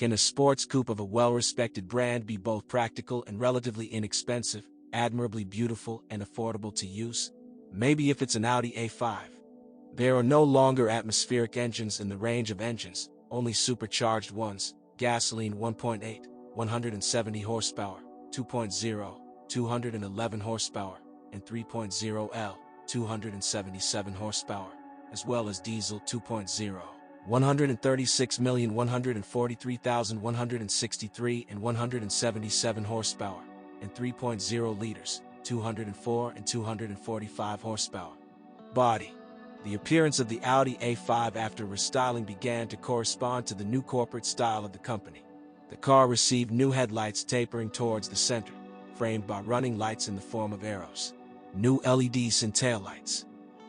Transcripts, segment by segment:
Can a sports coupe of a well-respected brand be both practical and relatively inexpensive, admirably beautiful and affordable to use? Maybe if it's an Audi A5. There are no longer atmospheric engines in the range of engines, only supercharged ones: gasoline 1.8, 170 horsepower, 2.0, 211 horsepower, and 3.0L, 277 horsepower, as well as diesel 2.0, 136,143,163 and 177 horsepower, and 3.0 liters, 204 and 245 horsepower. Body. The appearance of the Audi A5 after restyling began to correspond to the new corporate style of the company. The car received new headlights tapering towards the center, framed by running lights in the form of arrows. New LEDs and taillights.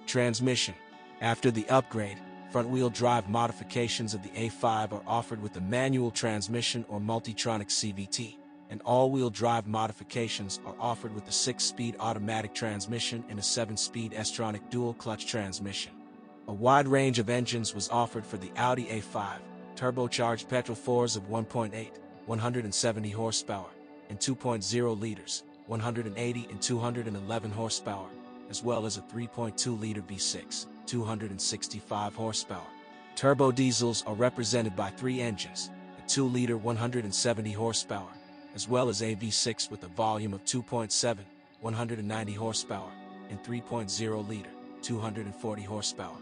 Transmission. After the upgrade, front-wheel drive modifications of the A5 are offered with a manual transmission or Multitronic CVT, and all-wheel drive modifications are offered with a 6-speed automatic transmission and a 7-speed S-tronic dual-clutch transmission. A wide range of engines was offered for the Audi A5, turbocharged petrol 4s of 1.8, 170 horsepower, and 2.0 liters, 180 and 211 horsepower, as well as a 3.2-liter V6, 265 horsepower. Turbo diesels are represented by 3 engines, a 2-liter 170 horsepower, as well as a V6 with a volume of 2.7, 190 horsepower, and 3.0-liter, 240 horsepower.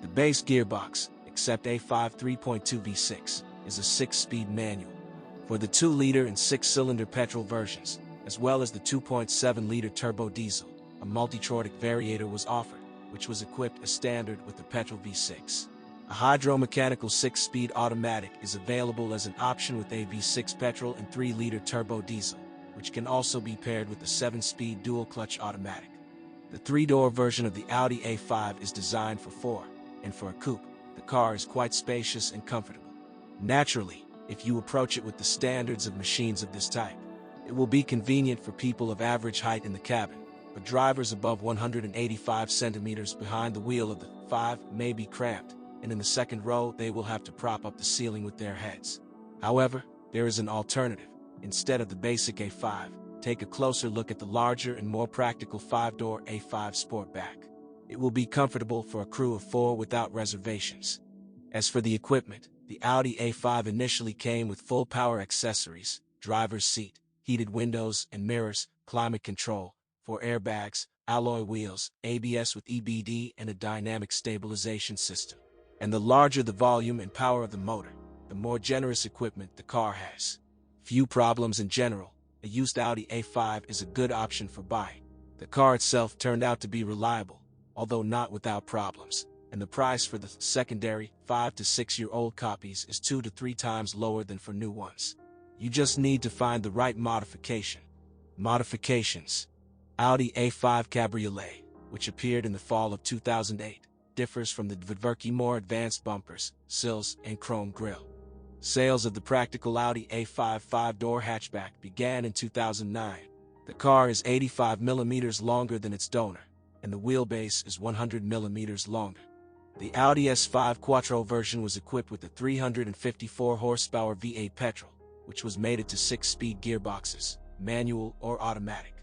The base gearbox, except A5 3.2 V6, is a 6-speed manual. For the 2-liter and 6-cylinder petrol versions, as well as the 2.7-liter turbo diesel, a Multitronic variator was offered, which was equipped as standard with the petrol V6. A hydromechanical 6-speed automatic is available as an option with a V6 petrol and 3-liter turbo diesel, which can also be paired with the 7-speed dual-clutch automatic. The 3-door version of the Audi A5 is designed for 4, and for a coupe, the car is quite spacious and comfortable. Naturally, if you approach it with the standards of machines of this type, it will be convenient for people of average height in the cabin, but drivers above 185 centimeters behind the wheel of the 5 may be cramped, and in the second row they will have to prop up the ceiling with their heads. However, there is an alternative. Instead of the basic A5, take a closer look at the larger and more practical 5-door A5 Sportback. It will be comfortable for a crew of 4 without reservations. As for the equipment, the Audi A5 initially came with full power accessories: driver's seat, heated windows and mirrors, climate control, 4 airbags, alloy wheels, ABS with EBD, and a dynamic stabilization system. And the larger the volume and power of the motor, the more generous equipment the car has. Few problems in general. A used Audi A5 is a good option for buying. The car itself turned out to be reliable, although not without problems, and the price for the secondary 5 to 6-year-old copies is 2 to 3 times lower than for new ones. You just need to find the right modification. Modifications. Audi A5 Cabriolet, which appeared in the fall of 2008, differs from the Dvorky more advanced bumpers, sills, and chrome grille. Sales of the practical Audi A5 5-door hatchback began in 2009. The car is 85 millimeters longer than its donor, and the wheelbase is 100 millimeters longer. The Audi S5 Quattro version was equipped with a 354 horsepower V8 petrol, which was mated to 6-speed gearboxes, manual or automatic.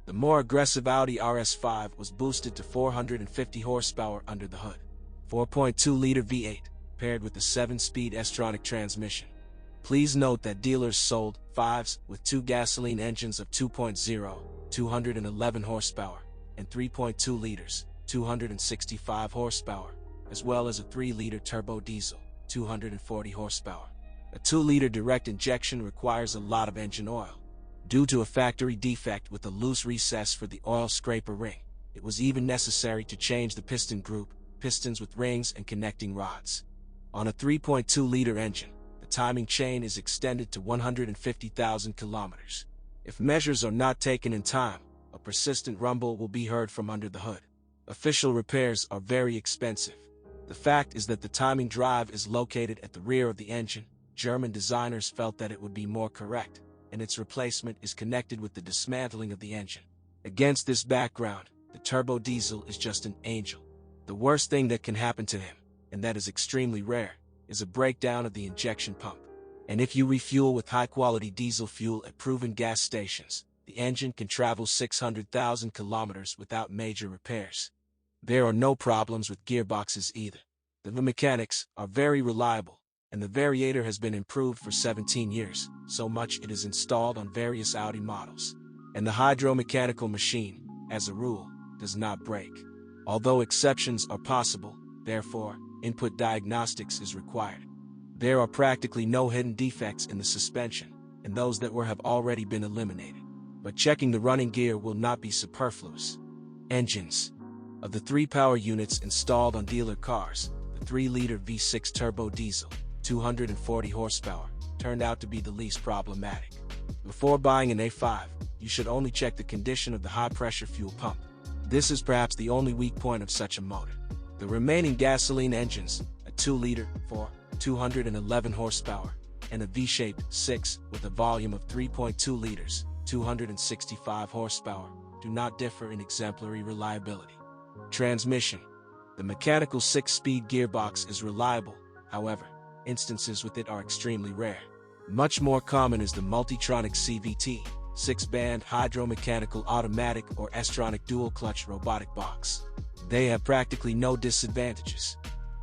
The more aggressive Audi RS5 was boosted to 450 horsepower under the hood. 4.2-liter V8, paired with a 7-speed S-tronic transmission. Please note that dealers sold 5s with 2 gasoline engines of 2.0, 211 horsepower, and 3.2 liters, 265 horsepower, as well as a 3-liter turbo diesel, 240 horsepower. A 2-liter direct injection requires a lot of engine oil. Due to a factory defect with a loose recess for the oil scraper ring, it was even necessary to change the piston group, pistons with rings and connecting rods. On a 3.2-liter engine, the timing chain is extended to 150,000 kilometers. If measures are not taken in time, a persistent rumble will be heard from under the hood. Official repairs are very expensive. The fact is that the timing drive is located at the rear of the engine. German designers felt that it would be more correct, and its replacement is connected with the dismantling of the engine. Against this background, the turbo diesel is just an angel. The worst thing that can happen to him, and that is extremely rare, is a breakdown of the injection pump. And if you refuel with high-quality diesel fuel at proven gas stations, the engine can travel 600,000 kilometers without major repairs. There are no problems with gearboxes either. The mechanics are very reliable, and the variator has been improved for 17 years, so much it is installed on various Audi models. And the hydromechanical machine, as a rule, does not break. Although exceptions are possible, therefore, input diagnostics is required. There are practically no hidden defects in the suspension, and those that were have already been eliminated. But checking the running gear will not be superfluous. Engines. Of the 3 power units installed on dealer cars, the 3-liter V6 turbo diesel, 240 horsepower, turned out to be the least problematic. Before buying an A5, you should only check the condition of the high-pressure fuel pump. This is perhaps the only weak point of such a motor. The remaining gasoline engines, a 2-liter, 211 horsepower, and a V-shaped 6 with a volume of 3.2 liters, 265 horsepower, do not differ in exemplary reliability. Transmission. The mechanical 6-speed gearbox is reliable, however, instances with it are extremely rare. Much more common is the Multitronic CVT, 6-band hydromechanical automatic or S-tronic dual-clutch robotic box. They have practically no disadvantages.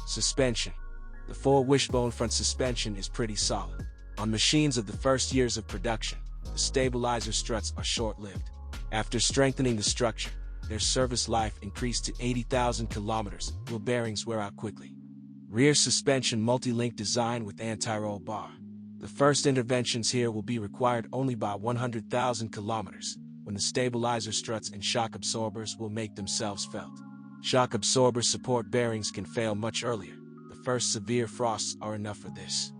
Suspension. The 4-wishbone front suspension is pretty solid. On machines of the first years of production, the stabilizer struts are short-lived. After strengthening the structure, their service life increased to 80,000 kilometers, while bearings wear out quickly. Rear suspension multi-link design with anti-roll bar. The first interventions here will be required only by 100,000 kilometers, when the stabilizer struts and shock absorbers will make themselves felt. Shock absorber support bearings can fail much earlier. The first severe frosts are enough for this.